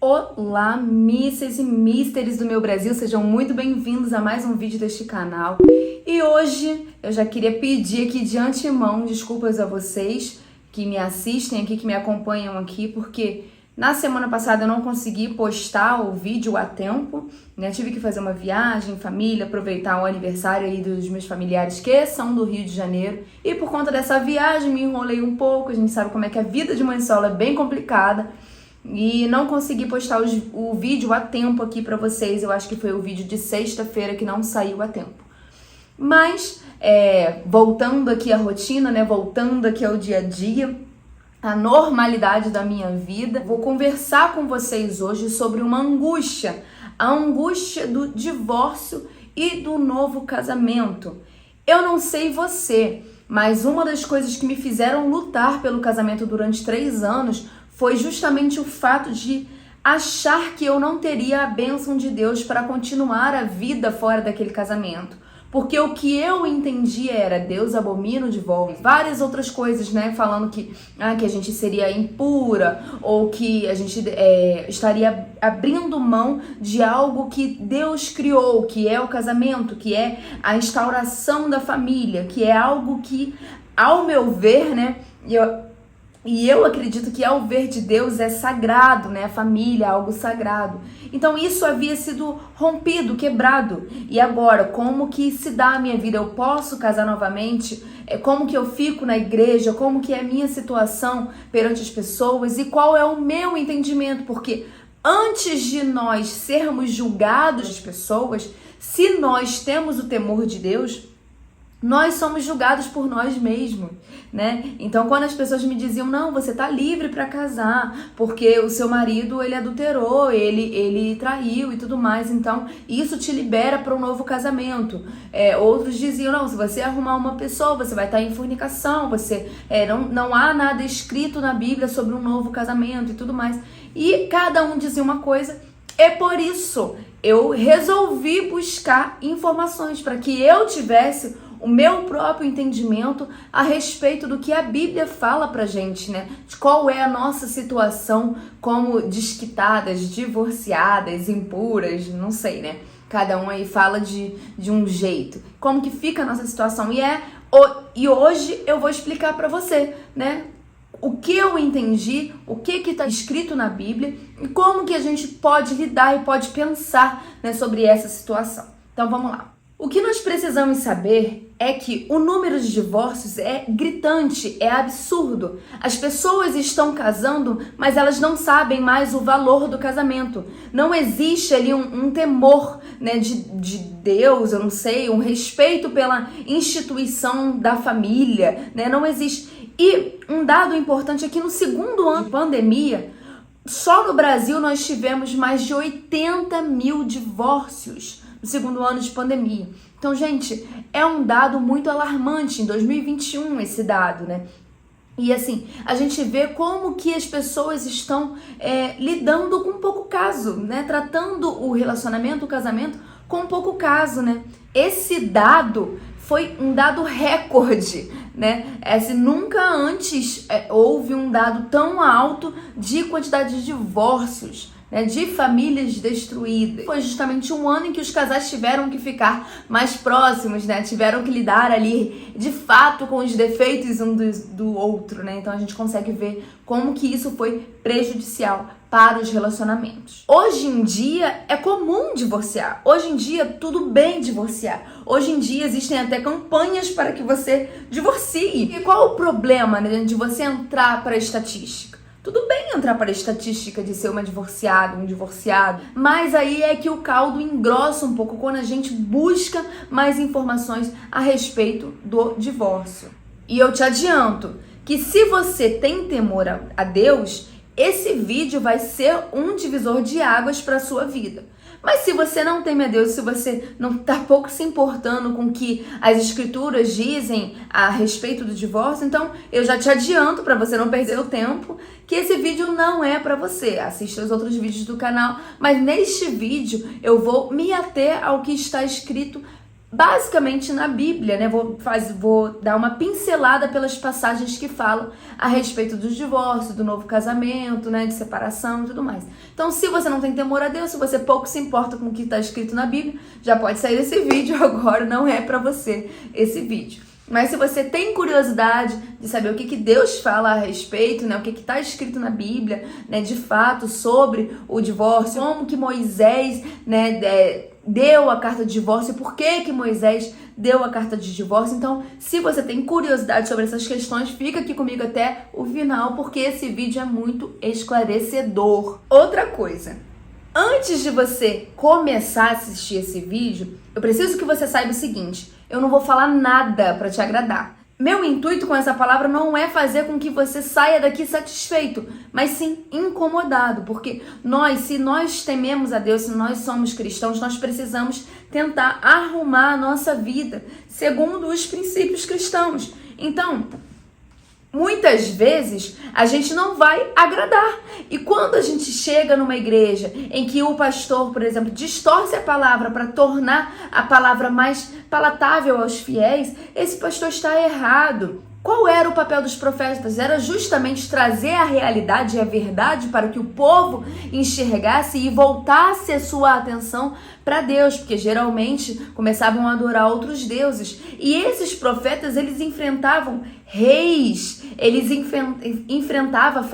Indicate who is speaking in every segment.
Speaker 1: Olá, missas e misters do meu Brasil, sejam muito bem-vindos a mais um vídeo deste canal. E hoje eu já queria pedir aqui de antemão desculpas a vocês que me assistem aqui, que me acompanham aqui, porque na semana passada eu não consegui postar o vídeo a tempo, né? Tive que fazer uma viagem, família, aproveitar o aniversário aí dos meus familiares que são do Rio de Janeiro. E por conta dessa viagem me enrolei um pouco, a gente sabe como é que a vida de mãe solo é bem complicada. E não consegui postar o vídeo a tempo aqui pra vocês. Eu acho que foi o vídeo de sexta-feira que não saiu a tempo. Mas, voltando aqui à rotina, né? Voltando aqui ao dia a dia, a normalidade da minha vida, vou conversar com vocês hoje sobre uma angústia. A angústia do divórcio e do novo casamento. Eu não sei você, mas uma das coisas que me fizeram lutar pelo casamento durante 3 anos foi justamente o fato de achar que eu não teria a bênção de Deus para continuar a vida fora daquele casamento. Porque o que eu entendia era Deus abomina o divórcio. Várias outras coisas, né? Falando que a gente seria impura ou que a gente estaria abrindo mão de algo que Deus criou, que é o casamento, que é a instauração da família, que é algo que, ao meu ver, né? E eu acredito que ao ver de Deus é sagrado, né? A família é algo sagrado. Então isso havia sido rompido, quebrado. E agora, como que se dá a minha vida? Eu posso casar novamente? Como que eu fico na igreja? Como que é a minha situação perante as pessoas? E qual é o meu entendimento? Porque antes de nós sermos julgados das pessoas, se nós temos o temor de Deus, nós somos julgados por nós mesmos, né? Então, quando as pessoas me diziam, não, você tá livre para casar, porque o seu marido, ele adulterou, ele traiu e tudo mais, então isso te libera para um novo casamento. Outros diziam, não, se você arrumar uma pessoa, você vai estar em fornicação, não há nada escrito na Bíblia sobre um novo casamento e tudo mais. E cada um dizia uma coisa. É por isso eu resolvi buscar informações para que eu tivesse o meu próprio entendimento a respeito do que a Bíblia fala pra gente, né? De qual é a nossa situação como desquitadas, divorciadas, impuras, não sei, né? Cada um aí fala de um jeito. Como que fica a nossa situação? E hoje eu vou explicar pra você, né? O que eu entendi, o que está escrito na Bíblia e como que a gente pode lidar e pode pensar, né, sobre essa situação. Então vamos lá. O que nós precisamos saber é que o número de divórcios é gritante, é absurdo. As pessoas estão casando, mas elas não sabem mais o valor do casamento. Não existe ali um temor, né, de Deus, eu não sei, um respeito pela instituição da família, né? Não existe. E um dado importante é que no segundo ano de pandemia, só no Brasil nós tivemos mais de 80 mil divórcios no segundo ano de pandemia. Então, gente, é um dado muito alarmante em 2021 esse dado, né? E assim, a gente vê como que as pessoas estão lidando com pouco caso, né? Tratando o relacionamento, o casamento com pouco caso, né? Esse dado foi um dado recorde, né? Nunca antes houve um dado tão alto de quantidade de divórcios, né, de famílias destruídas. Foi justamente um ano em que os casais tiveram que ficar mais próximos, né? Tiveram que lidar ali, de fato, com os defeitos um do outro, né? Então a gente consegue ver como que isso foi prejudicial para os relacionamentos. Hoje em dia é comum divorciar. Hoje em dia tudo bem divorciar. Hoje em dia existem até campanhas para que você divorcie. E qual o problema, né, de você entrar para a estatística? Tudo bem entrar para a estatística de ser uma divorciada, um divorciado, mas aí é que o caldo engrossa um pouco quando a gente busca mais informações a respeito do divórcio. E eu te adianto que se você tem temor a Deus, esse vídeo vai ser um divisor de águas para a sua vida. Mas se você não teme a Deus, se você não está pouco se importando com o que as escrituras dizem a respeito do divórcio, então eu já te adianto, para você não perder o tempo, que esse vídeo não é para você. Assista os outros vídeos do canal, mas neste vídeo eu vou me ater ao que está escrito basicamente na Bíblia, né? Vou dar uma pincelada pelas passagens que falam a respeito do divórcio, do novo casamento, né? De separação e tudo mais. Então, se você não tem temor a Deus, se você pouco se importa com o que está escrito na Bíblia, já pode sair esse vídeo agora, não é para você esse vídeo. Mas se você tem curiosidade de saber o que Deus fala a respeito, né, o que está escrito na Bíblia, né, de fato, sobre o divórcio, como que Moisés, né, deu a carta de divórcio, por que Moisés deu a carta de divórcio. Então, se você tem curiosidade sobre essas questões, fica aqui comigo até o final, porque esse vídeo é muito esclarecedor. Outra coisa, antes de você começar a assistir esse vídeo, eu preciso que você saiba o seguinte: eu não vou falar nada para te agradar. Meu intuito com essa palavra não é fazer com que você saia daqui satisfeito, mas sim incomodado, porque se nós tememos a Deus, se nós somos cristãos, nós precisamos tentar arrumar a nossa vida segundo os princípios cristãos. Então, muitas vezes a gente não vai agradar. E quando a gente chega numa igreja em que o pastor, por exemplo, distorce a palavra para tornar a palavra mais palatável aos fiéis, esse pastor está errado. Qual era o papel dos profetas? Era justamente trazer a realidade e a verdade para que o povo enxergasse e voltasse a sua atenção para Deus, porque geralmente começavam a adorar outros deuses. E esses profetas, eles enfrentavam reis, eles enfrentavam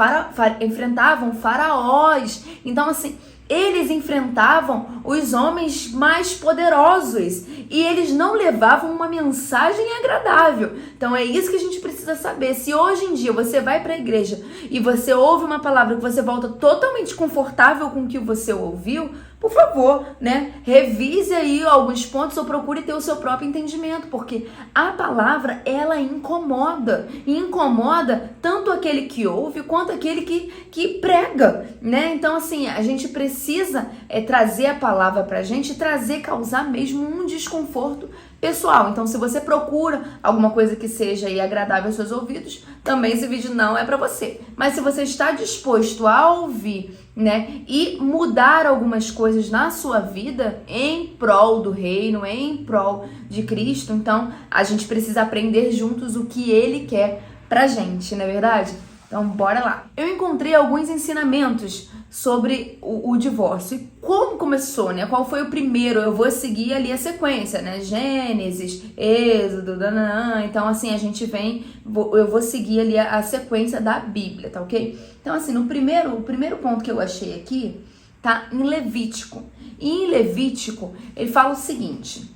Speaker 1: faraós. Então, assim, eles enfrentavam os homens mais poderosos e eles não levavam uma mensagem agradável. Então é isso que a gente precisa saber. Se hoje em dia você vai para a igreja e você ouve uma palavra que você volta totalmente confortável com o que você ouviu, por favor, né? Revise aí alguns pontos ou procure ter o seu próprio entendimento, porque a palavra, ela incomoda. E incomoda tanto aquele que ouve quanto aquele que prega, né? Então, assim, a gente precisa trazer a palavra pra gente e causar mesmo um desconforto pessoal. Então, se você procura alguma coisa que seja aí agradável aos seus ouvidos, também esse vídeo não é pra você. Mas se você está disposto a ouvir, né, e mudar algumas coisas na sua vida em prol do reino, em prol de Cristo, então a gente precisa aprender juntos o que Ele quer pra gente, não é verdade? Então, bora lá. Eu encontrei alguns ensinamentos sobre o divórcio. E como começou, né? Qual foi o primeiro? Eu vou seguir ali a sequência, né? Gênesis, Êxodo, dananã. Então, assim, eu vou seguir ali a sequência da Bíblia, tá ok? Então, assim, o primeiro ponto que eu achei aqui tá em Levítico. E em Levítico, ele fala o seguinte: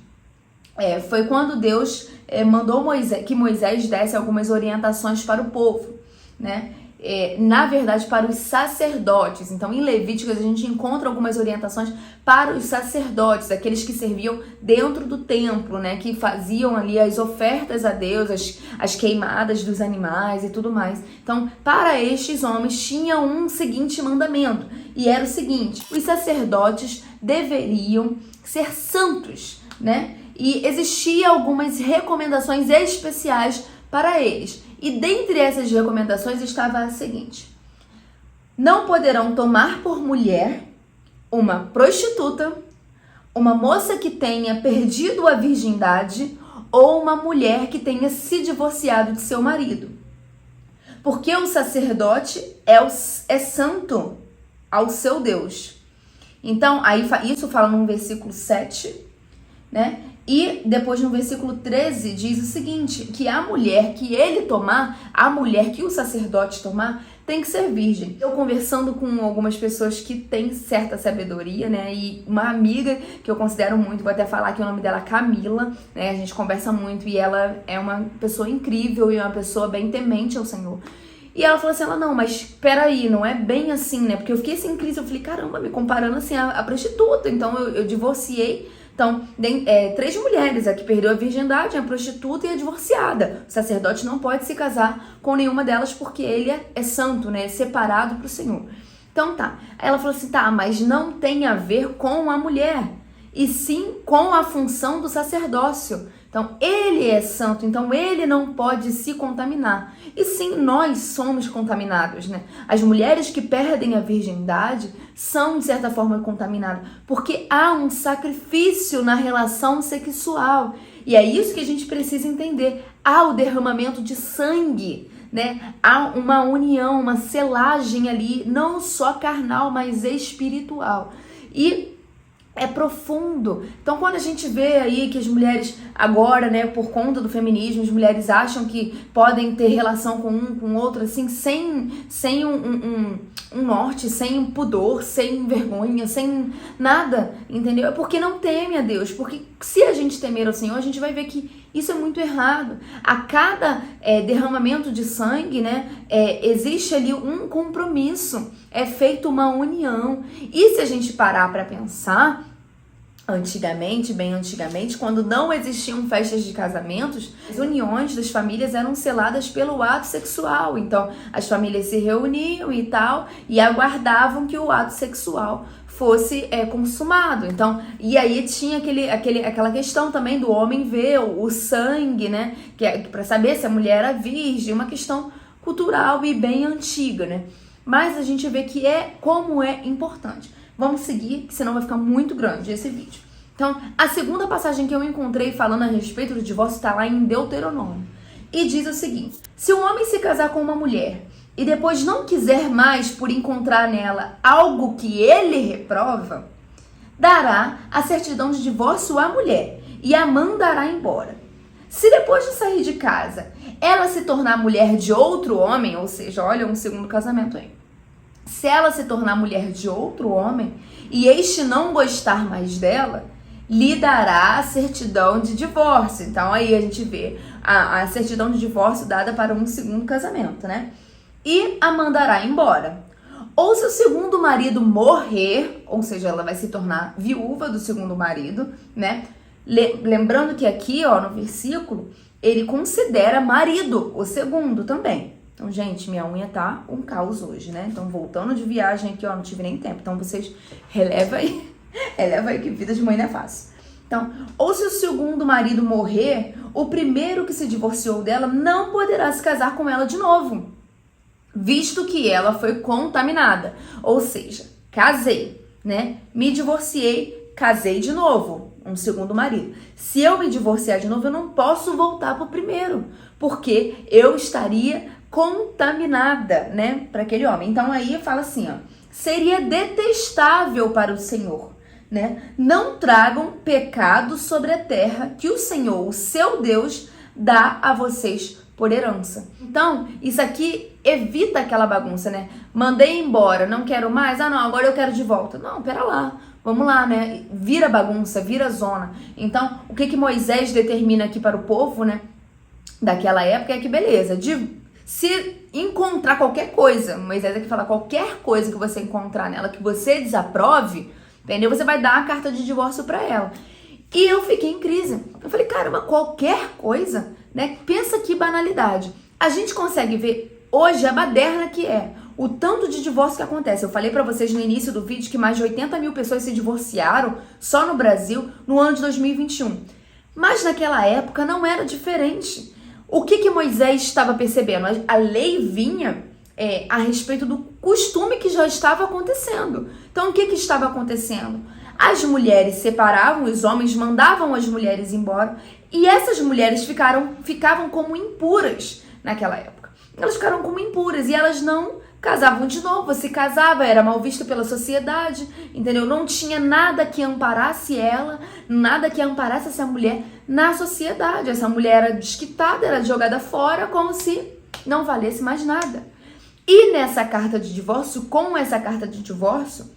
Speaker 1: foi quando Deus mandou que Moisés desse algumas orientações para o povo, né? Na verdade, para os sacerdotes. Então, em Levíticos, a gente encontra algumas orientações para os sacerdotes, aqueles que serviam dentro do templo, né? Que faziam ali as ofertas a Deus, as queimadas dos animais e tudo mais. Então, para estes homens, tinha um seguinte mandamento, e era o seguinte: os sacerdotes deveriam ser santos, né? E existiam algumas recomendações especiais para eles. E dentre essas recomendações estava a seguinte: não poderão tomar por mulher uma prostituta, uma moça que tenha perdido a virgindade ou uma mulher que tenha se divorciado de seu marido. Porque o sacerdote é santo ao seu Deus. Então, aí isso fala no versículo 7, né? E depois no versículo 13 diz o seguinte, que a mulher que ele tomar, a mulher que o sacerdote tomar, tem que ser virgem. Eu conversando com algumas pessoas que têm certa sabedoria, né, e uma amiga que eu considero muito, vou até falar que o nome dela é Camila, né, a gente conversa muito e ela é uma pessoa incrível e uma pessoa bem temente ao Senhor. E ela falou assim, não, mas peraí, não é bem assim, né, porque eu fiquei assim em crise, eu falei, caramba, me comparando assim a prostituta, então eu divorciei. Então, 3 mulheres, a que perdeu a virgindade, a prostituta e a divorciada. O sacerdote não pode se casar com nenhuma delas porque ele é santo, né? É separado para o Senhor. Então tá. Aí ela falou assim, tá, mas não tem a ver com a mulher. e sim com a função do sacerdócio. Então, ele é santo, então ele não pode se contaminar. E sim, nós somos contaminados, né? As mulheres que perdem a virgindade são, de certa forma, contaminadas, porque há um sacrifício na relação sexual. E é isso que a gente precisa entender. Há o derramamento de sangue, né? Há uma união, uma selagem ali, não só carnal, mas espiritual. E é profundo. Então, quando a gente vê aí que as mulheres agora, né, por conta do feminismo, as mulheres acham que podem ter relação com um, com outro, assim, sem um norte, sem um pudor, sem vergonha, sem nada, entendeu? É porque não teme a Deus. Porque se a gente temer ao Senhor, a gente vai ver que isso é muito errado. A cada derramamento de sangue, né, existe ali um compromisso, é feita uma união. E se a gente parar para pensar, antigamente, bem antigamente, quando não existiam festas de casamentos, as uniões das famílias eram seladas pelo ato sexual. Então, as famílias se reuniam e tal, e aguardavam que o ato sexual fosse consumado. Então, e aí tinha aquela questão também do homem ver o sangue, né? Que é para saber se a mulher era virgem, uma questão cultural e bem antiga, né? Mas a gente vê que como é importante. Vamos seguir, senão vai ficar muito grande esse vídeo. Então, a segunda passagem que eu encontrei falando a respeito do divórcio está lá em Deuteronômio. E diz o seguinte: se um homem se casar com uma mulher e depois não quiser mais por encontrar nela algo que ele reprova, dará a certidão de divórcio à mulher e a mandará embora. Se depois de sair de casa, ela se tornar mulher de outro homem, ou seja, olha um segundo casamento aí. Se ela se tornar mulher de outro homem e este não gostar mais dela, lhe dará a certidão de divórcio. Então aí a gente vê a certidão de divórcio dada para um segundo casamento, né? E a mandará embora. Ou se o segundo marido morrer, ou seja, ela vai se tornar viúva do segundo marido, né? Lembrando que aqui, ó, no versículo, ele considera marido o segundo também. Então, gente, minha unha tá um caos hoje, né? Então, voltando de viagem aqui, ó, não tive nem tempo. Então, vocês releva aí que vida de mãe não é fácil. Então, ou se o segundo marido morrer, o primeiro que se divorciou dela não poderá se casar com ela de novo, visto que ela foi contaminada. Ou seja, casei, né? Me divorciei, casei de novo, um segundo marido. Se eu me divorciar de novo, eu não posso voltar pro primeiro, porque eu estaria contaminada, né, para aquele homem. Então aí fala assim, ó: seria detestável para o Senhor, né? Não tragam pecado sobre a terra que o Senhor, o seu Deus, dá a vocês por herança. Então, isso aqui evita aquela bagunça, né? Mandei embora, não quero mais, não, agora eu quero de volta. Não, pera lá, vamos lá, né? Vira bagunça, vira zona. Então, o que Moisés determina aqui para o povo, né, daquela época é que, beleza, se encontrar qualquer coisa, Moisés aqui fala, qualquer coisa que você encontrar nela que você desaprove, entendeu? Você vai dar a carta de divórcio para ela. E eu fiquei em crise. Eu falei, caramba, qualquer coisa, né? Pensa que banalidade. A gente consegue ver hoje a baderna que é, o tanto de divórcio que acontece. Eu falei para vocês no início do vídeo que mais de 80 mil pessoas se divorciaram só no Brasil no ano de 2021. Mas naquela época não era diferente. O que Moisés estava percebendo? A lei vinha a respeito do costume que já estava acontecendo. Então, o que estava acontecendo? As mulheres separavam, os homens mandavam as mulheres embora, e essas mulheres ficavam como impuras naquela época. Elas ficaram como impuras e elas não casavam de novo. Se casava, era mal vista pela sociedade, entendeu? Não tinha nada que amparasse ela, nada que amparasse essa mulher na sociedade. Essa mulher era desquitada, era jogada fora como se não valesse mais nada. E nessa carta de divórcio, com essa carta de divórcio,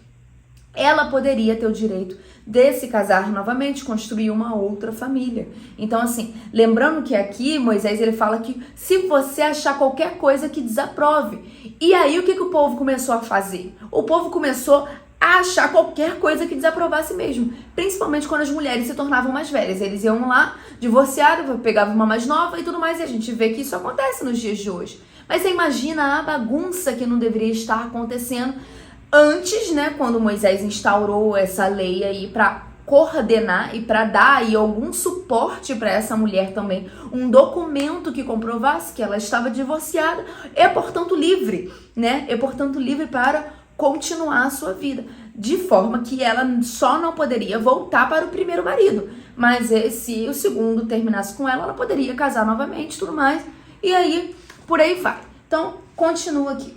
Speaker 1: ela poderia ter o direito de se casar novamente, construir uma outra família. Então, assim, lembrando que aqui Moisés ele fala que se você achar qualquer coisa que desaprove. E aí o que o povo começou a fazer? O povo começou a achar qualquer coisa que desaprovasse mesmo, principalmente quando as mulheres se tornavam mais velhas. Eles iam lá, divorciaram, pegavam uma mais nova e tudo mais, e a gente vê que isso acontece nos dias de hoje. Mas você imagina a bagunça que não deveria estar acontecendo antes, né, quando Moisés instaurou essa lei aí para coordenar e para dar aí algum suporte para essa mulher também, um documento que comprovasse que ela estava divorciada e, portanto, livre, né? E, portanto, livre para continuar a sua vida, de forma que ela só não poderia voltar para o primeiro marido, mas se o segundo terminasse com ela, ela poderia casar novamente, tudo mais, e aí, por aí vai. Então, continua aqui.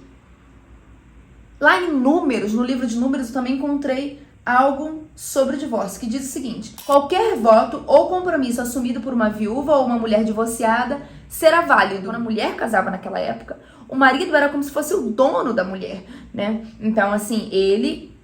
Speaker 1: Lá em Números, no livro de Números, eu também encontrei algo sobre o divórcio, que diz o seguinte: qualquer voto ou compromisso assumido por uma viúva ou uma mulher divorciada será válido. Quando a mulher casava naquela época, o marido era como se fosse o dono da mulher, né? Então, assim, ele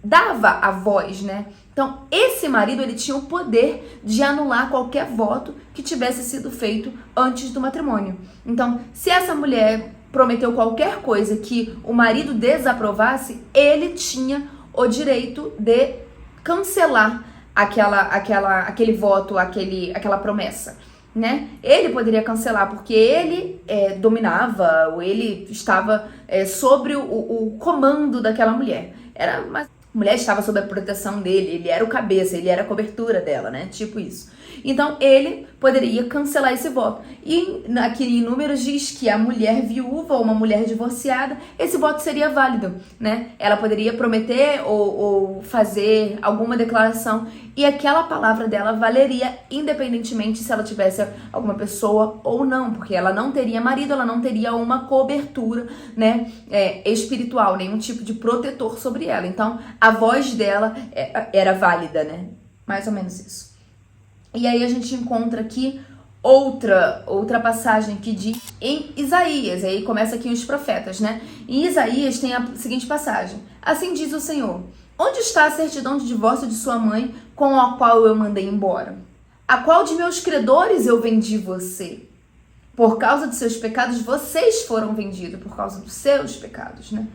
Speaker 1: dava a voz, né? Então, esse marido, ele tinha o poder de anular qualquer voto que tivesse sido feito antes do matrimônio. Então, se essa mulher prometeu qualquer coisa que o marido desaprovasse, ele tinha o direito de cancelar aquele voto, aquela promessa, né? Ele poderia cancelar porque ele dominava, ou ele estava sobre o comando daquela mulher. A mulher estava sob a proteção dele, ele era o cabeça, ele era a cobertura dela, né? Tipo isso. Então, ele poderia cancelar esse voto. E aqui em Números diz que a mulher viúva ou uma mulher divorciada, esse voto seria válido, né? Ela poderia prometer ou fazer alguma declaração e aquela palavra dela valeria independentemente se ela tivesse alguma pessoa ou não, porque ela não teria marido, ela não teria uma cobertura, né, espiritual, nenhum tipo de protetor sobre ela. Então, a voz dela era válida, né? Mais ou menos isso. E aí a gente encontra aqui outra passagem que diz em Isaías, aí começa aqui os profetas, né? Em Isaías tem a seguinte passagem: assim diz o Senhor, onde está a certidão de divórcio de sua mãe com a qual eu mandei embora? A qual de meus credores eu vendi você? Por causa de seus pecados vocês foram vendidos, por causa dos seus pecados, né?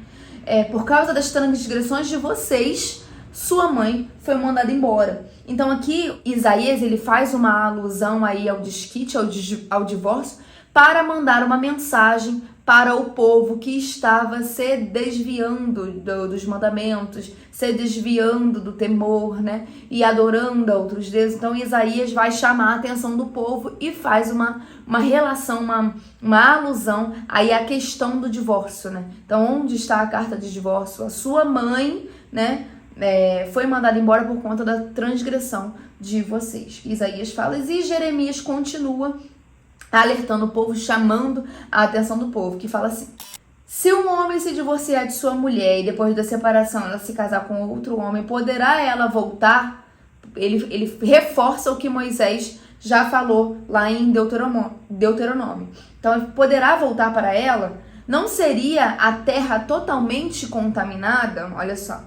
Speaker 1: Por causa das transgressões de vocês, sua mãe foi mandada embora. Então aqui Isaías, ele faz uma alusão aí ao desquite, ao divórcio, para mandar uma mensagem para o povo que estava se desviando dos mandamentos, se desviando do temor, né? E adorando a outros deuses. Então Isaías vai chamar a atenção do povo e faz uma relação, uma alusão aí à questão do divórcio, né? Então, onde está a carta de divórcio? A sua mãe, né? Foi mandado embora por conta da transgressão de vocês. Isaías fala, e Jeremias continua alertando o povo, chamando a atenção do povo, que fala assim: se um homem se divorciar de sua mulher e depois da separação ela se casar com outro homem, poderá ela voltar? Ele reforça o que Moisés já falou lá em Deuteronômio. Então, poderá voltar para ela? Não seria a terra totalmente contaminada? Olha só.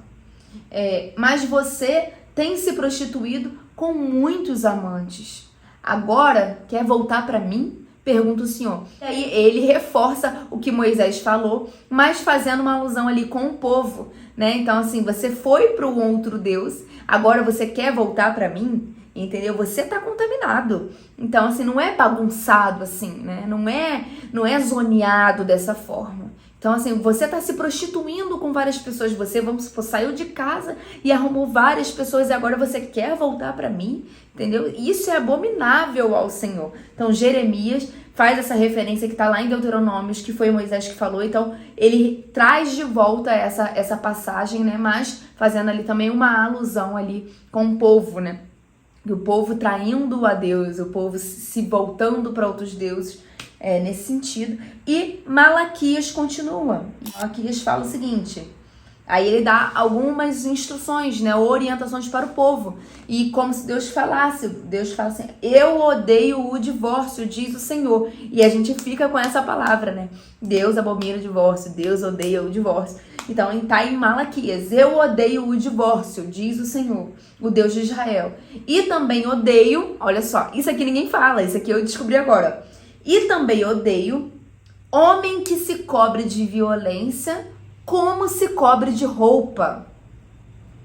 Speaker 1: Mas você tem se prostituído com muitos amantes. Agora quer voltar para mim? Pergunta o Senhor. E aí ele reforça o que Moisés falou, mas fazendo uma alusão ali com o povo, né? Então assim, você foi para um outro Deus, agora você quer voltar para mim? Entendeu? Você tá contaminado. Então assim, não é bagunçado assim, né? Não é zoneado dessa forma. Então, assim, você tá se prostituindo com várias pessoas. Você, vamos supor, saiu de casa e arrumou várias pessoas e agora você quer voltar para mim, entendeu? Isso é abominável ao Senhor. Então, Jeremias faz essa referência que tá lá em Deuteronômios, que foi Moisés que falou. Então, ele traz de volta essa passagem, né? Mas fazendo ali também uma alusão ali com o povo, né? O povo traindo a Deus, o povo se voltando para outros deuses. Nesse sentido. E Malaquias continua. Malaquias fala o seguinte, aí ele dá algumas instruções, né, orientações para o povo. E como se Deus fala assim, eu odeio o divórcio, diz o Senhor. E a gente fica com essa palavra, né? Deus abomina o divórcio, Deus odeia o divórcio. Então tá em Malaquias, eu odeio o divórcio, diz o Senhor, o Deus de Israel. E também odeio, olha só, isso aqui ninguém fala, isso aqui eu descobri agora. E também odeio homem que se cobre de violência como se cobre de roupa,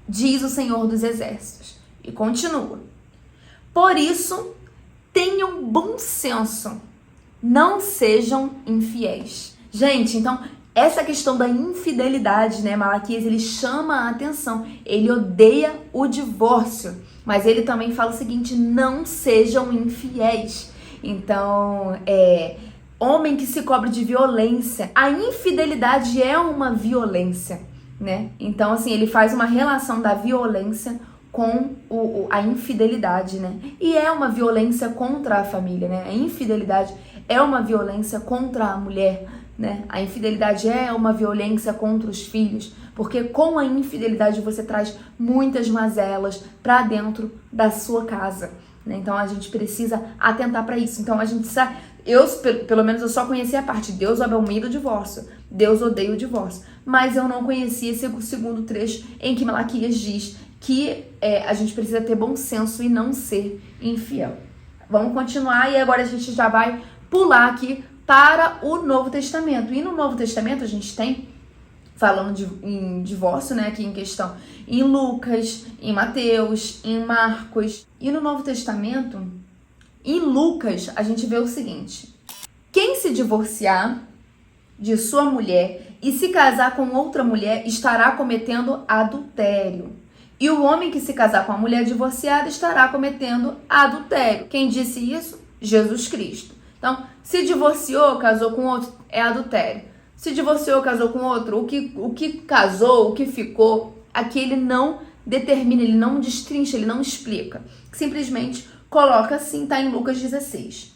Speaker 1: diz o Senhor dos Exércitos. E continua. Por isso, tenham bom senso, não sejam infiéis. Gente, então, essa questão da infidelidade, né? Malaquias, ele chama a atenção. Ele odeia o divórcio, mas ele também fala o seguinte: não sejam infiéis. Então, homem que se cobre de violência. A infidelidade é uma violência, né? Então, assim, ele faz uma relação da violência com a infidelidade, né? E é uma violência contra a família, né? A infidelidade é uma violência contra a mulher, né? A infidelidade é uma violência contra os filhos, porque com a infidelidade você traz muitas mazelas para dentro da sua casa, né? Então a gente precisa atentar para isso. Então a gente sabe, pelo menos eu só conhecia a parte: Deus abomina o divórcio, Deus odeia o divórcio, mas eu não conhecia esse segundo trecho em que Malaquias diz que a gente precisa ter bom senso e não ser infiel. Vamos continuar, e agora a gente já vai pular aqui para o Novo Testamento. E no Novo Testamento a gente tem, falando em divórcio, né, aqui em questão, em Lucas, em Mateus, em Marcos. E no Novo Testamento, em Lucas, a gente vê o seguinte: quem se divorciar de sua mulher e se casar com outra mulher estará cometendo adultério. E o homem que se casar com a mulher divorciada estará cometendo adultério. Quem disse isso? Jesus Cristo. Então, se divorciou, casou com outro, é adultério. Se divorciou, casou com outro, o que casou, o que ficou, aqui ele não determina, ele não destrincha, ele não explica. Simplesmente coloca assim, tá em Lucas 16.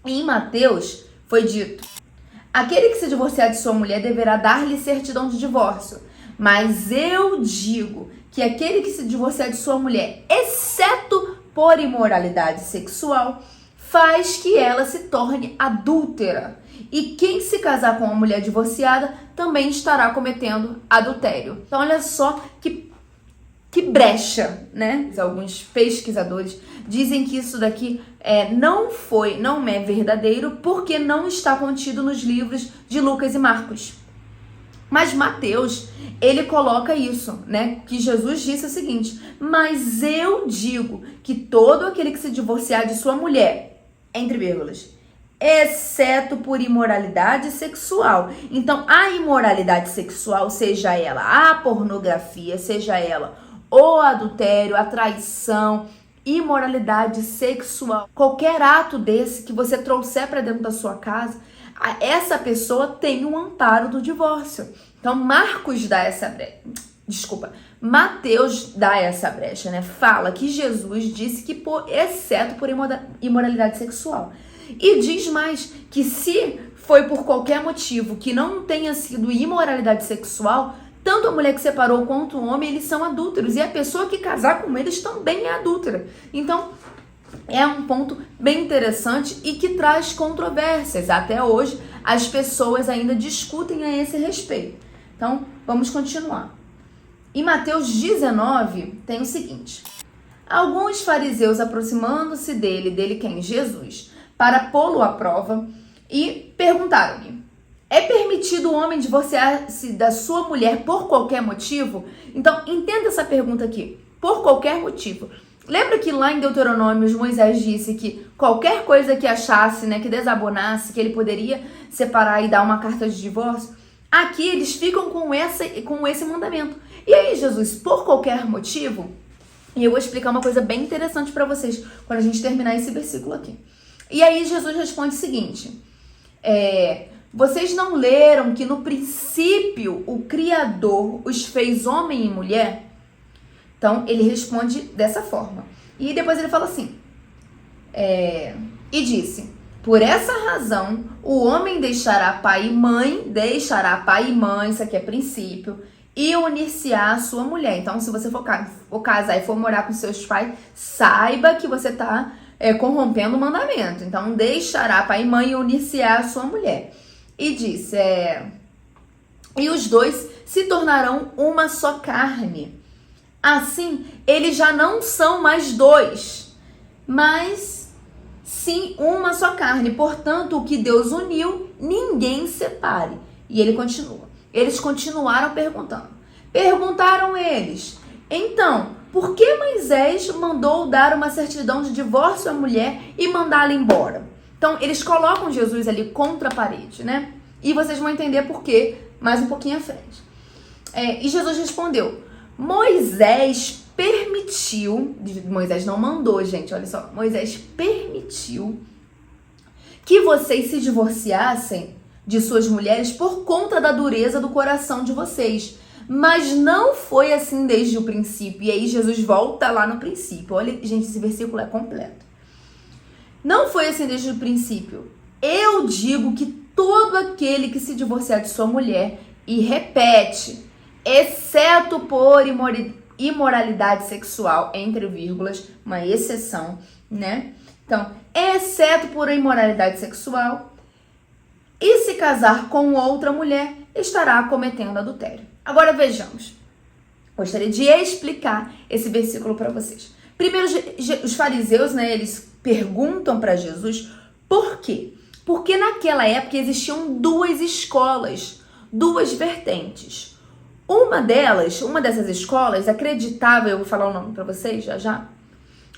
Speaker 1: E em Mateus foi dito: aquele que se divorciar de sua mulher deverá dar-lhe certidão de divórcio. Mas eu digo que aquele que se divorciar de sua mulher, exceto por imoralidade sexual, faz que ela se torne adúltera. E quem se casar com uma mulher divorciada também estará cometendo adultério. Então olha só que brecha, né? Alguns pesquisadores dizem que isso daqui não é verdadeiro porque não está contido nos livros de Lucas e Marcos. Mas Mateus, ele coloca isso, né? Que Jesus disse o seguinte: mas eu digo que todo aquele que se divorciar de sua mulher, entre vírgulas, exceto por imoralidade sexual. Então, a imoralidade sexual, seja ela a pornografia, seja ela o adultério, a traição, imoralidade sexual, qualquer ato desse que você trouxer para dentro da sua casa, essa pessoa tem um amparo do divórcio. Então, Mateus dá essa brecha, né? Fala que Jesus disse que exceto por imoralidade sexual. E diz mais que se foi por qualquer motivo que não tenha sido imoralidade sexual, tanto a mulher que separou quanto o homem, eles são adúlteros. E a pessoa que casar com eles também é adúltera. Então, é um ponto bem interessante e que traz controvérsias. Até hoje, as pessoas ainda discutem a esse respeito. Então, vamos continuar. Em Mateus 19, tem o seguinte: alguns fariseus, aproximando-se dele quem? Jesus, para pô-lo à prova, e perguntaram-lhe: é permitido o homem divorciar-se da sua mulher por qualquer motivo? Então, entenda essa pergunta aqui. Por qualquer motivo. Lembra que lá em Deuteronômio, Moisés disse que qualquer coisa que achasse, né, que desabonasse, que ele poderia separar e dar uma carta de divórcio? Aqui eles ficam com esse mandamento. E aí, Jesus, por qualquer motivo? E eu vou explicar uma coisa bem interessante para vocês quando a gente terminar esse versículo aqui. E aí Jesus responde o seguinte: vocês não leram que no princípio o Criador os fez homem e mulher? Então ele responde dessa forma. E depois ele fala assim: e disse: por essa razão o homem deixará pai e mãe, isso aqui é princípio, e unir-se-á a sua mulher. Então, se você for casar e for morar com seus pais, saiba que você está corrompendo o mandamento. Então, deixará pai e mãe e unir-se-á a sua mulher. E disse, e os dois se tornarão uma só carne. Assim, eles já não são mais dois, mas sim uma só carne. Portanto, o que Deus uniu, ninguém separe. E ele continua. Eles continuaram perguntando. Perguntaram eles: então, por que Moisés mandou dar uma certidão de divórcio à mulher e mandá-la embora? Então, eles colocam Jesus ali contra a parede, né? E vocês vão entender por quê mais um pouquinho à frente. E Jesus respondeu: Moisés permitiu, Moisés não mandou, gente, olha só, Moisés permitiu que vocês se divorciassem de suas mulheres por conta da dureza do coração de vocês. Mas não foi assim desde o princípio. E aí Jesus volta lá no princípio. Olha, gente, esse versículo é completo. Não foi assim desde o princípio. Eu digo que todo aquele que se divorciar de sua mulher, e repete, exceto por imoralidade sexual, entre vírgulas, uma exceção, né? Então, exceto por imoralidade sexual, e se casar com outra mulher, estará cometendo adultério. Agora vejamos. Gostaria de explicar esse versículo para vocês. Primeiro, os fariseus, né, eles perguntam para Jesus por quê? Porque naquela época existiam duas escolas, duas vertentes. Uma dessas escolas acreditava, eu vou falar o nome para vocês já.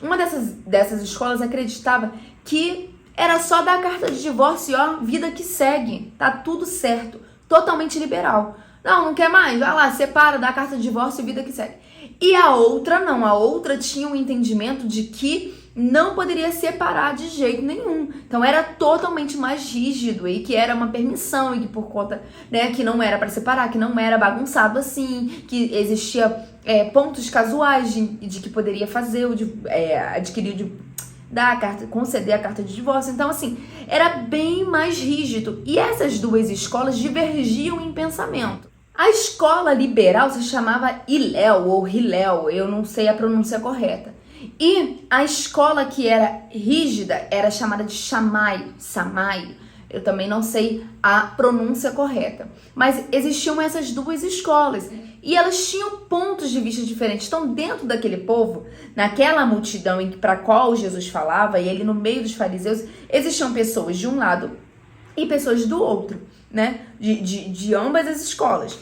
Speaker 1: Uma dessas escolas acreditava que era só dar a carta de divórcio e ó, vida que segue, tá tudo certo, totalmente liberal. Não quer mais, vai lá, separa, dá a carta de divórcio e vida que segue. E a outra não, a outra tinha um entendimento de que não poderia separar de jeito nenhum. Então era totalmente mais rígido e que era uma permissão e que por conta, né, que não era para separar, que não era bagunçado assim, que existia pontos casuais de que poderia fazer, adquirir, dar a carta, conceder a carta de divórcio. Então assim, era bem mais rígido. E essas duas escolas divergiam em pensamento. A escola liberal se chamava Hillel ou Hillel, eu não sei a pronúncia correta. E a escola que era rígida era chamada de Shammai. Eu também não sei a pronúncia correta. Mas existiam essas duas escolas e elas tinham pontos de vista diferentes. Então, dentro daquele povo, naquela multidão para a qual Jesus falava, e ele no meio dos fariseus, existiam pessoas de um lado e pessoas do outro, né? De ambas as escolas.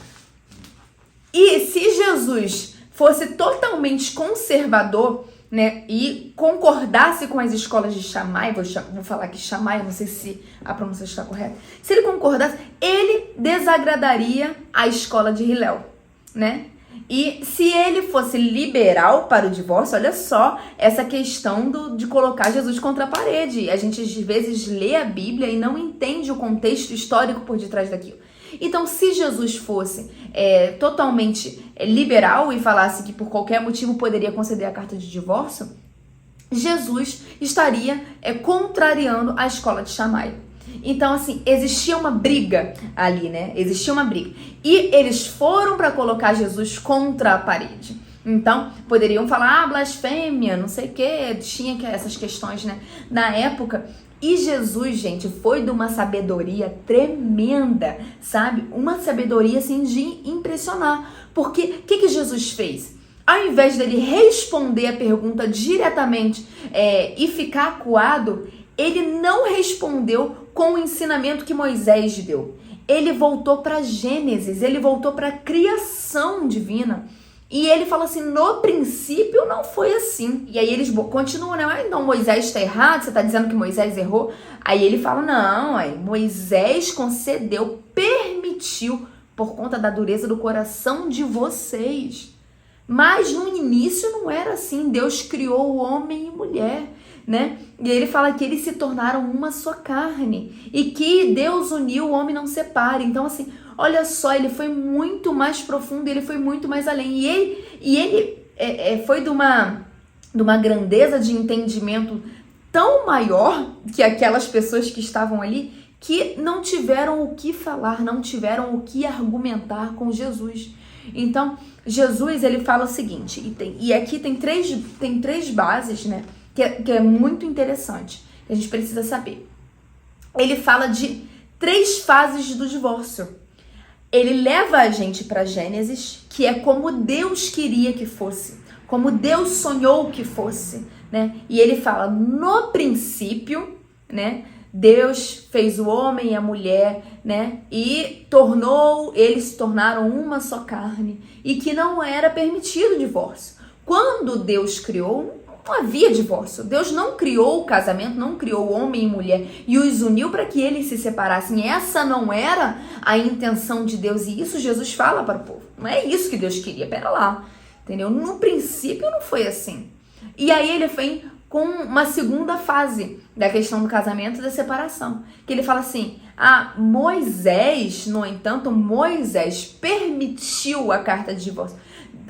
Speaker 1: E se Jesus fosse totalmente conservador, né, e concordasse com as escolas de Shammai, vou falar aqui Shammai, não sei se a pronúncia está correta, se ele concordasse, ele desagradaria a escola de Hillel, né? E se ele fosse liberal para o divórcio, olha só essa questão de colocar Jesus contra a parede. A gente às vezes lê a Bíblia e não entende o contexto histórico por detrás daquilo. Então, se Jesus fosse totalmente liberal e falasse que por qualquer motivo poderia conceder a carta de divórcio, Jesus estaria contrariando a escola de Shammai. Então, assim, existia uma briga ali, né? Existia uma briga. E eles foram para colocar Jesus contra a parede. Então, poderiam falar, blasfêmia, não sei o quê. Tinha essas questões, né? Na época. E Jesus, gente, foi de uma sabedoria tremenda, sabe? Uma sabedoria, assim, de impressionar. Porque o que Jesus fez? Ao invés dele responder a pergunta diretamente e ficar acuado, ele não respondeu com o ensinamento que Moisés deu. Ele voltou para Gênesis, ele voltou para a criação divina. E ele fala assim, no princípio não foi assim. E aí eles continuam, né? Então Moisés está errado, você está dizendo que Moisés errou? Aí ele fala, não, Moisés concedeu, permitiu, por conta da dureza do coração de vocês. Mas no início não era assim, Deus criou o homem e mulher, né? E ele fala que eles se tornaram uma só carne e que Deus uniu, o homem não separa. Então assim, olha só, ele foi muito mais profundo, ele foi muito mais além. E ele foi de uma grandeza de entendimento tão maior que aquelas pessoas que estavam ali, que não tiveram o que falar, não tiveram o que argumentar com Jesus. Então, Jesus, ele fala o seguinte, e aqui tem três bases, né, que é muito interessante, que a gente precisa saber. Ele fala de 3 fases do divórcio. Ele leva a gente para Gênesis, que é como Deus queria que fosse, como Deus sonhou que fosse, né? E ele fala, no princípio, né, Deus fez o homem e a mulher, né? E eles se tornaram uma só carne e que não era permitido o divórcio. Quando Deus criou, não havia divórcio. Deus não criou o casamento, não criou homem e mulher e os uniu para que eles se separassem. Essa não era a intenção de Deus e isso Jesus fala para o povo. Não é isso que Deus queria, pera lá, entendeu? No princípio não foi assim. E aí ele vem com uma segunda fase da questão do casamento e da separação, que ele fala assim, Moisés, no entanto, Moisés permitiu a carta de divórcio.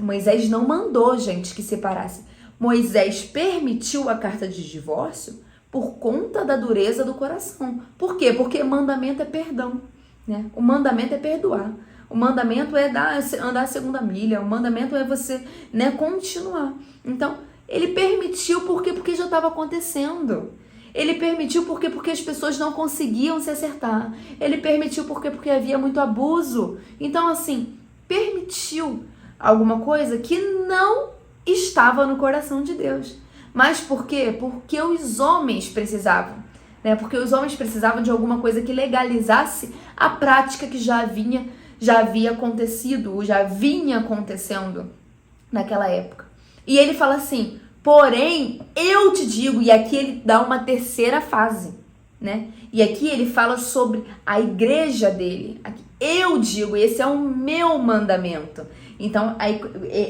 Speaker 1: Moisés não mandou, gente, que separasse. Moisés permitiu a carta de divórcio por conta da dureza do coração. Por quê? Porque mandamento é perdão, né? O mandamento é perdoar. O mandamento é andar a segunda milha. O mandamento é você, né, continuar. Então, ele permitiu porque já estava acontecendo. Ele permitiu porque as pessoas não conseguiam se acertar. Ele permitiu porque havia muito abuso. Então, assim, permitiu alguma coisa que não estava no coração de Deus. Mas por quê? Porque os homens precisavam, né? Porque os homens precisavam de alguma coisa que legalizasse a prática que já havia acontecido, ou já vinha acontecendo naquela época. E ele fala assim, porém, eu te digo, e aqui ele dá uma terceira fase, né? E aqui ele fala sobre a igreja dele. Aqui, eu digo, esse é o meu mandamento. Então,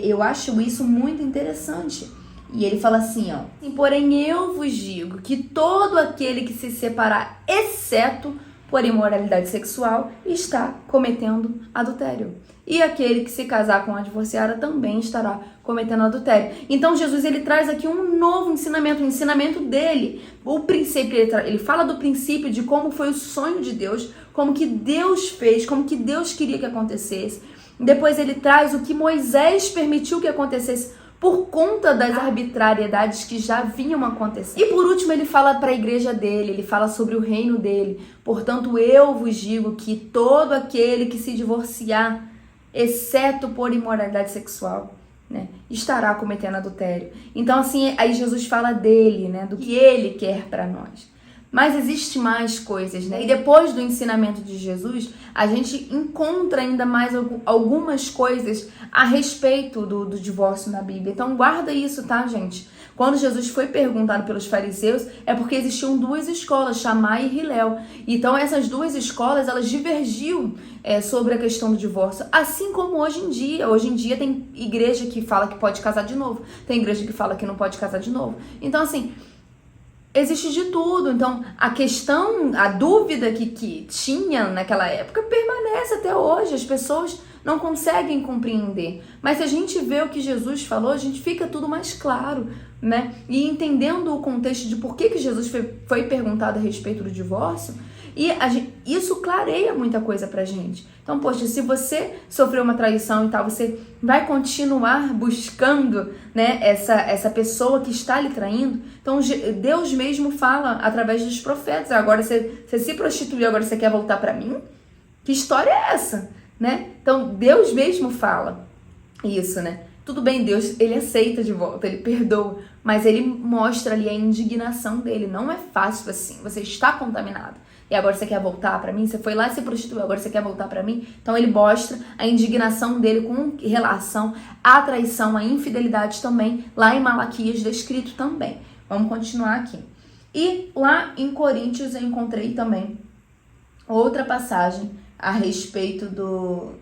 Speaker 1: eu acho isso muito interessante. E ele fala assim, porém eu vos digo que todo aquele que se separar, exceto por imoralidade sexual, está cometendo adultério. E aquele que se casar com a divorciada também estará cometendo adultério. Então Jesus ele traz aqui um novo ensinamento, o ensinamento dele. O princípio, ele fala do princípio de como foi o sonho de Deus, como que Deus fez, como que Deus queria que acontecesse. Depois ele traz o que Moisés permitiu que acontecesse por conta das arbitrariedades que já vinham acontecendo. E por último ele fala para a igreja dele, ele fala sobre o reino dele. Portanto, eu vos digo que todo aquele que se divorciar, exceto por imoralidade sexual, né, estará cometendo adultério. Então, assim, aí Jesus fala dele, né, do que ele quer para nós. Mas existe mais coisas, né? E depois do ensinamento de Jesus, a gente encontra ainda mais algumas coisas a respeito do divórcio na Bíblia. Então guarda isso, tá, gente? Quando Jesus foi perguntado pelos fariseus, é porque existiam duas escolas, Shammai e Hillel. Então essas duas escolas, elas divergiam sobre a questão do divórcio. Assim como hoje em dia. Hoje em dia tem igreja que fala que pode casar de novo. Tem igreja que fala que não pode casar de novo. Então assim, existe de tudo. Então, a dúvida que tinha naquela época permanece até hoje. As pessoas não conseguem compreender. Mas se a gente vê o que Jesus falou, a gente fica tudo mais claro, né? E entendendo o contexto de por que Jesus foi perguntado a respeito do divórcio, isso clareia muita coisa pra gente. Então, poxa, se você sofreu uma traição e tal, você vai continuar buscando, né, essa pessoa que está lhe traindo? Então, Deus mesmo fala através dos profetas. Agora você se prostituiu, agora você quer voltar pra mim? Que história é essa? Né? Então, Deus mesmo fala isso, né? Tudo bem, Deus, ele aceita de volta, ele perdoa, mas ele mostra ali a indignação dele. Não é fácil assim, você está contaminado. E agora você quer voltar pra mim? Você foi lá e se prostituiu, agora você quer voltar pra mim? Então ele mostra a indignação dele com relação à traição, à infidelidade também, lá em Malaquias descrito também. Vamos continuar aqui. E lá em Coríntios eu encontrei também outra passagem a respeito do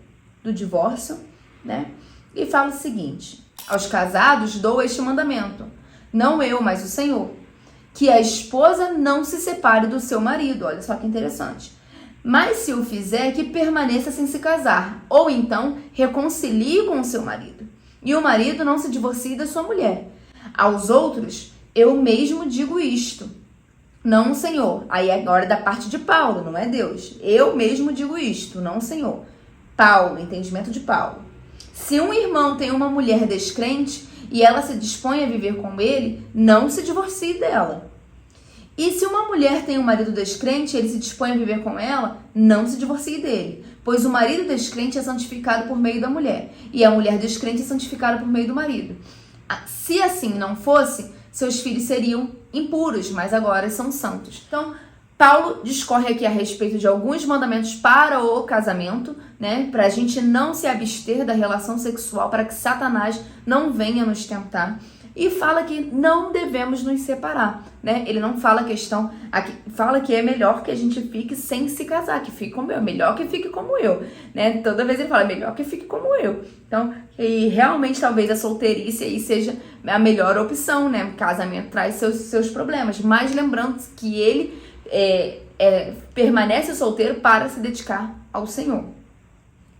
Speaker 1: divórcio, né? E fala o seguinte: aos casados dou este mandamento, não eu, mas o Senhor, que a esposa não se separe do seu marido. Olha só que interessante. Mas se o fizer, que permaneça sem se casar, ou então reconcilie com o seu marido. E o marido não se divorcie da sua mulher. Aos outros, eu mesmo digo isto, não o Senhor. Aí agora da parte de Paulo, não é Deus. Eu mesmo digo isto, não o Senhor. Paulo, entendimento de Paulo. Se um irmão tem uma mulher descrente e ela se dispõe a viver com ele, não se divorcie dela. E se uma mulher tem um marido descrente e ele se dispõe a viver com ela, não se divorcie dele. Pois o marido descrente é santificado por meio da mulher, e a mulher descrente é santificada por meio do marido. Se assim não fosse, seus filhos seriam impuros, mas agora são santos. Então, Paulo discorre aqui a respeito de alguns mandamentos para o casamento, né? Para a gente não se abster da relação sexual, para que Satanás não venha nos tentar. e fala que não devemos nos separar, né? Ele não fala a questão, aqui, fala que é melhor que a gente fique sem se casar, que fique como eu, melhor que fique como eu, né? Toda vez ele fala, melhor que fique como eu. Então, e realmente talvez a solteirice aí seja a melhor opção, né? O casamento traz seus problemas, mas lembrando que ele permanece solteiro para se dedicar ao Senhor.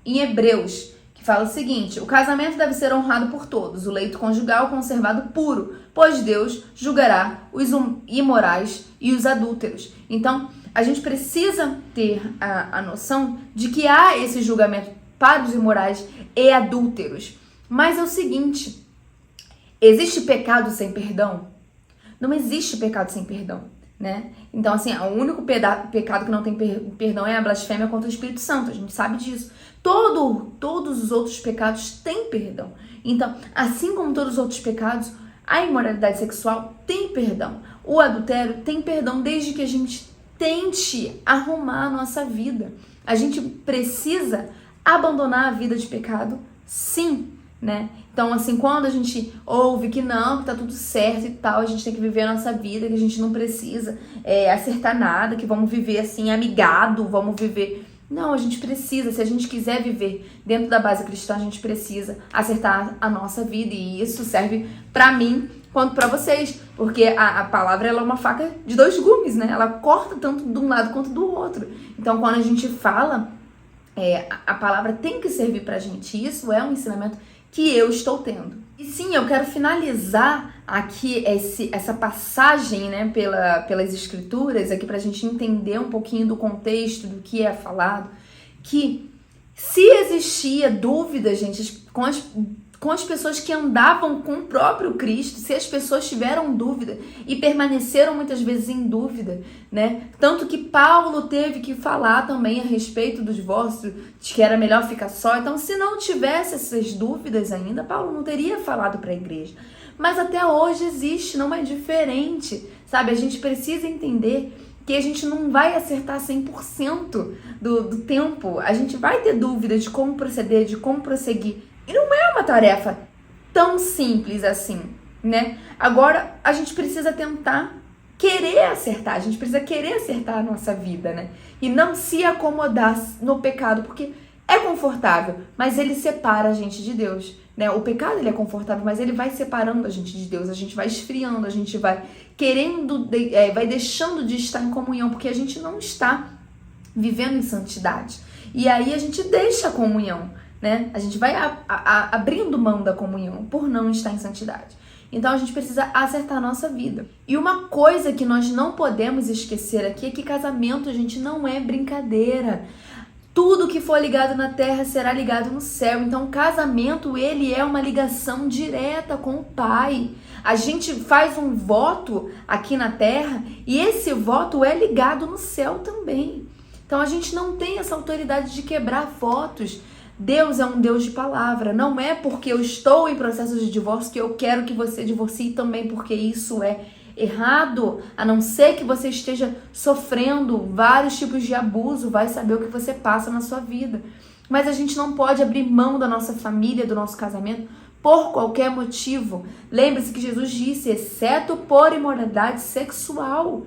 Speaker 1: Em Hebreus, que fala o seguinte: o casamento deve ser honrado por todos, o leito conjugal conservado puro, pois Deus julgará os imorais e os adúlteros. Então, a gente precisa ter a noção de que há esse julgamento para os imorais e adúlteros. Mas é o seguinte, existe pecado sem perdão? Não existe pecado sem perdão, né? Então, assim, o único pecado que não tem perdão é a blasfêmia contra o Espírito Santo, a gente sabe disso. Todos os outros pecados têm perdão. Então, assim como todos os outros pecados, a imoralidade sexual tem perdão. O adultério tem perdão desde que a gente tente arrumar a nossa vida. A gente precisa abandonar a vida de pecado, sim, né? Então, assim, quando a gente ouve que não, que tá tudo certo e tal, a gente tem que viver a nossa vida, que a gente não precisa acertar nada, que vamos viver assim, amigado, vamos viver... Não, a gente precisa, se a gente quiser viver dentro da base cristã, a gente precisa acertar a nossa vida, e isso serve pra mim quanto pra vocês, porque a palavra ela é uma faca de dois gumes, né? Ela corta tanto de um lado quanto do outro. Então, quando a gente fala, a palavra tem que servir pra gente. Isso é um ensinamento que eu estou tendo. E sim, eu quero finalizar aqui essa passagem, né, pelas escrituras, aqui pra gente entender um pouquinho do contexto, do que é falado, que se existia dúvida, gente, com as pessoas que andavam com o próprio Cristo, se as pessoas tiveram dúvida e permaneceram muitas vezes em dúvida, né? Tanto que Paulo teve que falar também a respeito do divórcio, de que era melhor ficar só. Então, se não tivesse essas dúvidas ainda, Paulo não teria falado para a igreja. Mas até hoje existe, não é diferente, sabe? A gente precisa entender que a gente não vai acertar 100% do tempo. A gente vai ter dúvida de como proceder, de como prosseguir. E não é uma tarefa tão simples assim, né? Agora, a gente precisa tentar querer acertar, a gente precisa querer acertar a nossa vida, né? E não se acomodar no pecado, porque é confortável, mas ele separa a gente de Deus, né? O pecado, ele é confortável, mas ele vai separando a gente de Deus, a gente vai esfriando, a gente vai vai deixando de estar em comunhão, porque a gente não está vivendo em santidade. E aí a gente deixa a comunhão, né? A gente vai abrindo mão da comunhão por não estar em santidade. Então a gente precisa acertar a nossa vida. E uma coisa que nós não podemos esquecer aqui é que casamento, gente, não é brincadeira. Tudo que for ligado na terra será ligado no céu. Então casamento, ele é uma ligação direta com o Pai. A gente faz um voto aqui na terra e esse voto é ligado no céu também. Então a gente não tem essa autoridade de quebrar votos. Deus é um Deus de palavra. Não é porque eu estou em processo de divórcio que eu quero que você divorcie também, porque isso é errado. A não ser que você esteja sofrendo vários tipos de abuso, vai saber o que você passa na sua vida. Mas a gente não pode abrir mão da nossa família, do nosso casamento, por qualquer motivo. Lembre-se que Jesus disse, exceto por imoralidade sexual.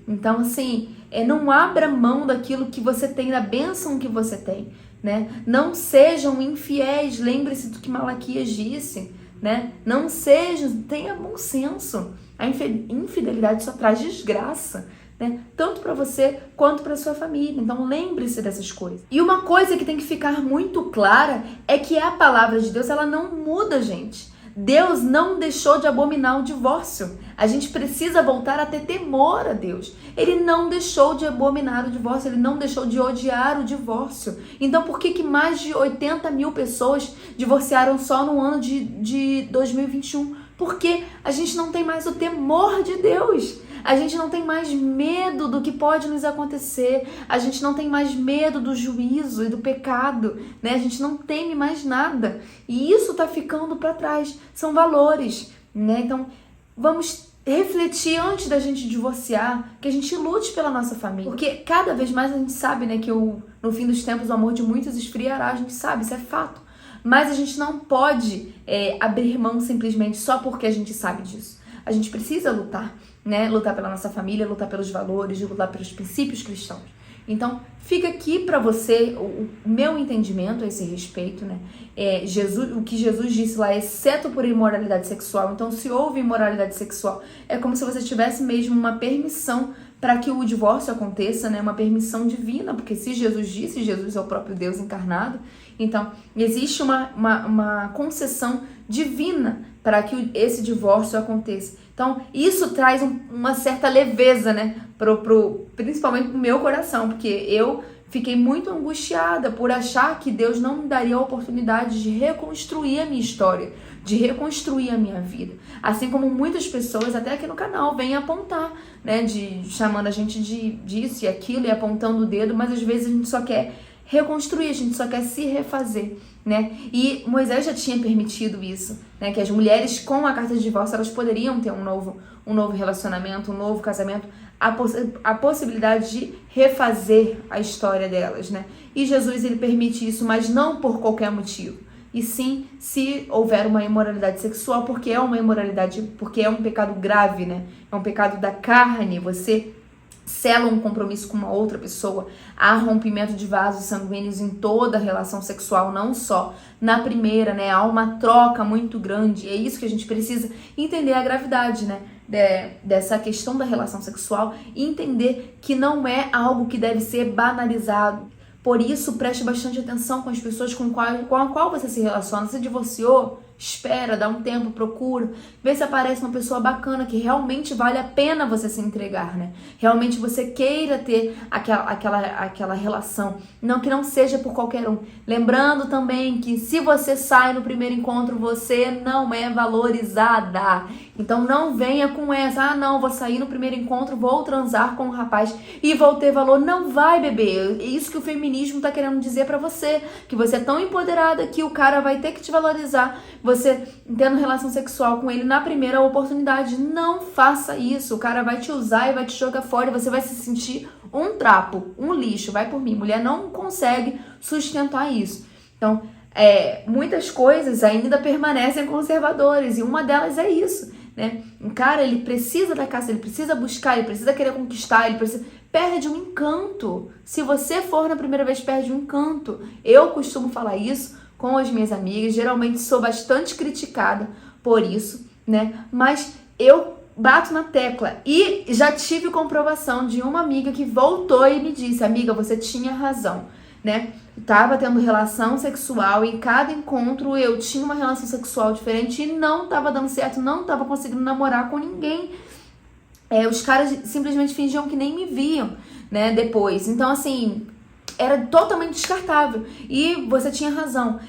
Speaker 1: Então, assim, não abra mão daquilo que você tem, da bênção que você tem, né? Não sejam infiéis, lembre-se do que Malaquias disse, né? Não sejam, tenha bom senso. A infidelidade só traz desgraça, né? Tanto para você quanto para sua família. Então lembre-se dessas coisas. E uma coisa que tem que ficar muito clara é que a palavra de Deus, ela não muda, gente. Deus não deixou de abominar o divórcio. A gente precisa voltar a ter temor a Deus. Ele não deixou de abominar o divórcio, ele não deixou de odiar o divórcio. Então por que mais de 80 mil pessoas divorciaram só no ano de 2021? Porque a gente não tem mais o temor de Deus. A gente não tem mais medo do que pode nos acontecer. A gente não tem mais medo do juízo e do pecado, né? A gente não teme mais nada. E isso tá ficando para trás. São valores, né? Então, vamos refletir antes da gente divorciar, que a gente lute pela nossa família. Porque cada vez mais a gente sabe, né, que no fim dos tempos o amor de muitos esfriará. A gente sabe, isso é fato. Mas a gente não pode abrir mão simplesmente só porque a gente sabe disso. A gente precisa lutar, né? Lutar pela nossa família, lutar pelos valores, lutar pelos princípios cristãos. Então, fica aqui para você o meu entendimento a esse respeito, né? O que Jesus disse lá, exceto por imoralidade sexual. Então, se houve imoralidade sexual, é como se você tivesse mesmo uma permissão para que o divórcio aconteça, né? Uma permissão divina, porque se Jesus disse, Jesus é o próprio Deus encarnado, então existe uma concessão divina para que esse divórcio aconteça. Então, isso traz uma certa leveza, né? Principalmente pro meu coração, porque eu fiquei muito angustiada por achar que Deus não me daria a oportunidade de reconstruir a minha história, de reconstruir a minha vida. Assim como muitas pessoas, até aqui no canal, vêm apontar, né? Chamando a gente disso e aquilo e apontando o dedo, mas às vezes a gente só quer reconstruir, a gente só quer se refazer, né? E Moisés já tinha permitido isso, né? Que as mulheres com a carta de divórcio, elas poderiam ter um novo relacionamento, um novo casamento, a possibilidade de refazer a história delas, né? E Jesus, ele permite isso, mas não por qualquer motivo. E sim, se houver uma imoralidade sexual, porque é uma imoralidade, porque é um pecado grave, né? É um pecado da carne, você sela um compromisso com uma outra pessoa, há rompimento de vasos sanguíneos em toda a relação sexual, não só na primeira, né? Há uma troca muito grande, é isso que a gente precisa entender a gravidade, né? Dessa questão da relação sexual e entender que não é algo que deve ser banalizado. Por isso, preste bastante atenção com as pessoas com a qual você se relaciona. Se divorciou, espera, dá um tempo, procura, vê se aparece uma pessoa bacana que realmente vale a pena você se entregar, né? Realmente você queira ter aquela relação, não que não seja por qualquer um. Lembrando também que se você sai no primeiro encontro, você não é valorizada. Então não venha com essa, não, vou sair no primeiro encontro, vou transar com um rapaz e vou ter valor. Não vai, bebê. É isso que o feminismo tá querendo dizer pra você, que você é tão empoderada que o cara vai ter que te valorizar. Você tendo relação sexual com ele na primeira oportunidade, não faça isso. O cara vai te usar e vai te jogar fora e você vai se sentir um trapo, um lixo. Vai por mim. Mulher não consegue sustentar isso. Então, muitas coisas ainda permanecem conservadoras e uma delas é isso, né? Um cara, ele precisa da caça, ele precisa buscar, ele precisa querer conquistar, perde um encanto. Se você for na primeira vez, perde um encanto. Eu costumo falar isso com as minhas amigas, geralmente sou bastante criticada por isso, né? Mas eu bato na tecla e já tive comprovação de uma amiga que voltou e me disse: amiga, você tinha razão, né? Tava tendo relação sexual e em cada encontro eu tinha uma relação sexual diferente e não tava dando certo, não tava conseguindo namorar com ninguém. Os caras simplesmente fingiam que nem me viam, né, depois. Então, assim, era totalmente descartável. E você tinha razão.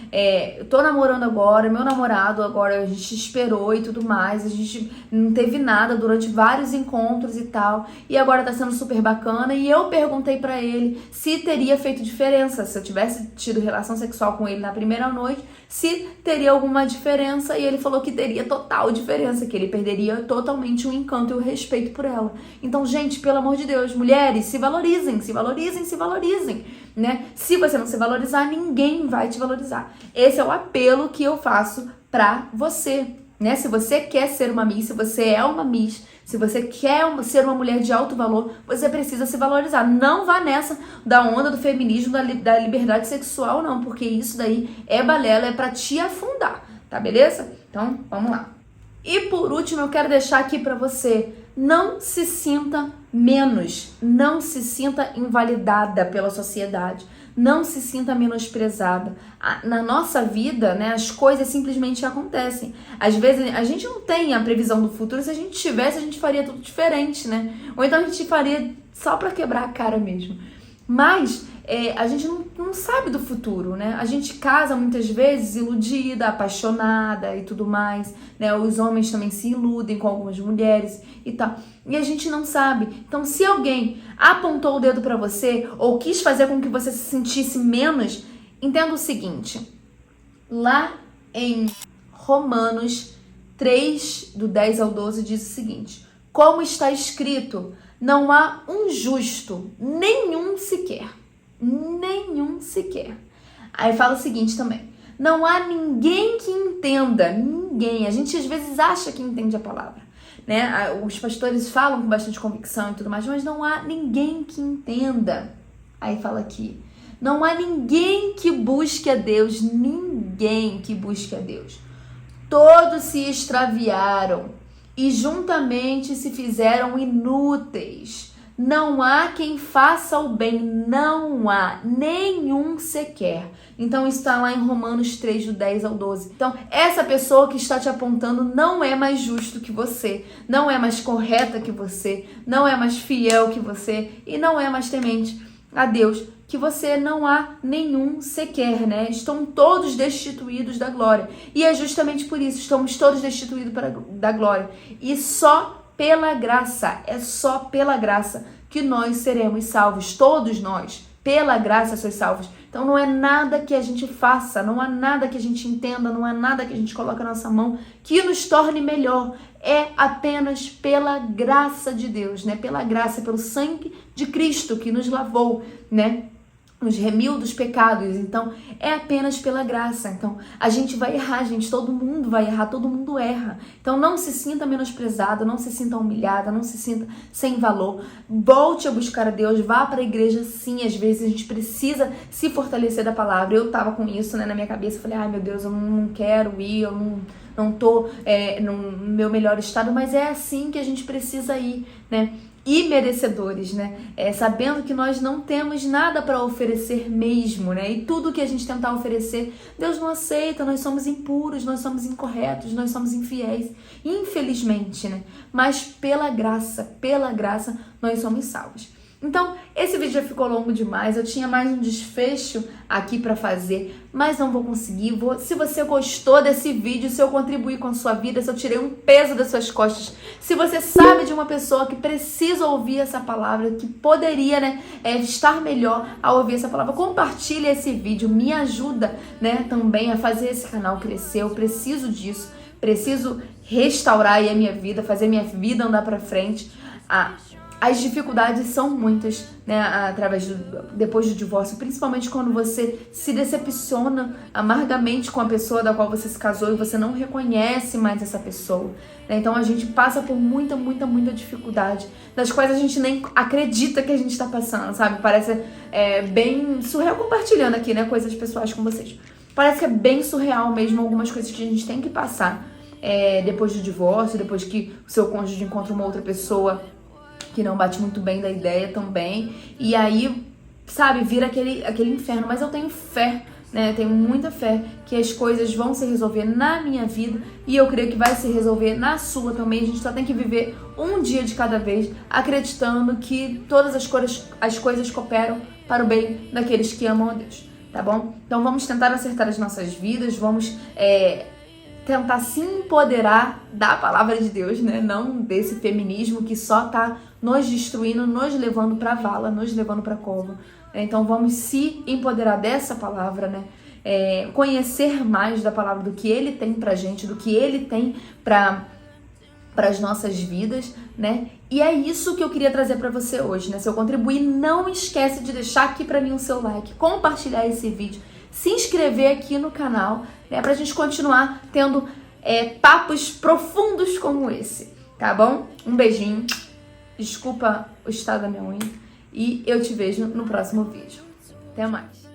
Speaker 1: Eu tô namorando agora, meu namorado agora, a gente esperou e tudo mais, a gente não teve nada durante vários encontros e tal, e agora tá sendo super bacana. E eu perguntei pra ele se teria feito diferença, se eu tivesse tido relação sexual com ele na primeira noite, se teria alguma diferença, e ele falou que teria total diferença, que ele perderia totalmente o encanto e o respeito por ela. Então, gente, pelo amor de Deus, mulheres, se valorizem, se valorizem, se valorizem, né? Se você não se valorizar, ninguém vai te valorizar. Esse é o apelo que eu faço pra você, né? Se você quer ser uma Miss, se você é uma Miss, se você quer ser uma mulher de alto valor, você precisa se valorizar. Não vá nessa da onda do feminismo, da liberdade sexual, não, porque isso daí é balela, é pra te afundar, tá beleza? Então, vamos lá. E por último, eu quero deixar aqui pra você: não se sinta menos, não se sinta invalidada pela sociedade, não se sinta menosprezada. Na nossa vida, né, as coisas simplesmente acontecem. Às vezes a gente não tem a previsão do futuro, se a gente tivesse, a gente faria tudo diferente, né? Ou então a gente faria só pra quebrar a cara mesmo. Mas a gente não sabe do futuro, né? A gente casa muitas vezes iludida, apaixonada e tudo mais, né? Os homens também se iludem com algumas mulheres e tal. E a gente não sabe. Então, se alguém apontou o dedo pra você ou quis fazer com que você se sentisse menos, entenda o seguinte: lá em Romanos 3, do 10 ao 12, diz o seguinte: como está escrito, não há um justo, nenhum sequer. Nenhum sequer. Aí fala o seguinte também: Não há ninguém que entenda, ninguém. A gente às vezes acha que entende a palavra, né? Os pastores falam com bastante convicção e tudo mais, mas não há ninguém que entenda. Aí fala aqui, não há ninguém que busque a Deus, ninguém que busque a Deus. Todos se extraviaram e juntamente se fizeram inúteis. Não há quem faça o bem, não há nenhum sequer. Então isso está lá em Romanos 3, do 10 ao 12. Então essa pessoa que está te apontando não é mais justo que você, não é mais correta que você, não é mais fiel que você e não é mais temente a Deus que você. Não há nenhum sequer, né? Estão todos destituídos da glória. E é justamente por isso, estamos todos destituídos da glória. E só pela graça, é só pela graça que nós seremos salvos, todos nós, pela graça sois salvos. Então não é nada que a gente faça, não há nada que a gente entenda, não há nada que a gente coloque na nossa mão que nos torne melhor. É apenas pela graça de Deus, né? Pela graça, pelo sangue de Cristo que nos lavou, né? Nos remiu dos pecados. Então é apenas pela graça. Então a gente vai errar, gente, todo mundo vai errar, todo mundo erra. Então não se sinta menosprezada, não se sinta humilhada, não se sinta sem valor. Volte a buscar a Deus, vá para a igreja sim. Às vezes a gente precisa se fortalecer da palavra. Eu tava com isso, né, na minha cabeça, falei, ai meu Deus, eu não quero ir, eu não tô no meu melhor estado, mas é assim que a gente precisa ir, né? E merecedores, né? Sabendo que nós não temos nada para oferecer mesmo, né? E tudo que a gente tentar oferecer, Deus não aceita, nós somos impuros, nós somos incorretos, nós somos infiéis, infelizmente, né? Mas pela graça, nós somos salvos. Então, esse vídeo já ficou longo demais, eu tinha mais um desfecho aqui para fazer, mas não vou conseguir. Se você gostou desse vídeo, se eu contribuir com a sua vida, se eu tirei um peso das suas costas, se você sabe de uma pessoa que precisa ouvir essa palavra, que poderia, né, estar melhor ao ouvir essa palavra, compartilhe esse vídeo, me ajuda, né, também a fazer esse canal crescer. Eu preciso disso, preciso restaurar aí a minha vida, fazer minha vida andar para frente. As dificuldades são muitas, né, depois do divórcio, principalmente quando você se decepciona amargamente com a pessoa da qual você se casou e você não reconhece mais essa pessoa, né? Então a gente passa por muita dificuldade, das quais a gente nem acredita que a gente está passando, sabe? Parece bem surreal, compartilhando aqui, né, coisas pessoais com vocês. Parece que é bem surreal mesmo algumas coisas que a gente tem que passar depois do divórcio, depois que o seu cônjuge encontra uma outra pessoa que não bate muito bem da ideia também, e aí, sabe, vira aquele inferno. Mas eu tenho fé, né, eu tenho muita fé que as coisas vão se resolver na minha vida, e eu creio que vai se resolver na sua também. A gente só tem que viver um dia de cada vez, acreditando que todas as coisas cooperam para o bem daqueles que amam a Deus, tá bom? Então vamos tentar acertar as nossas vidas, vamos tentar se empoderar da palavra de Deus, né? Não desse feminismo que só tá nos destruindo, nos levando pra vala, nos levando pra cova. Então vamos se empoderar dessa palavra, né? Conhecer mais da palavra, do que ele tem pra gente, do que ele tem para as nossas vidas, né? E é isso que eu queria trazer para você hoje, né? Se eu contribuir, não esquece de deixar aqui para mim o seu like, compartilhar esse vídeo, se inscrever aqui no canal, né, pra gente continuar tendo papos profundos como esse, tá bom? Um beijinho, desculpa o estado da minha unha, e eu te vejo no próximo vídeo. Até mais!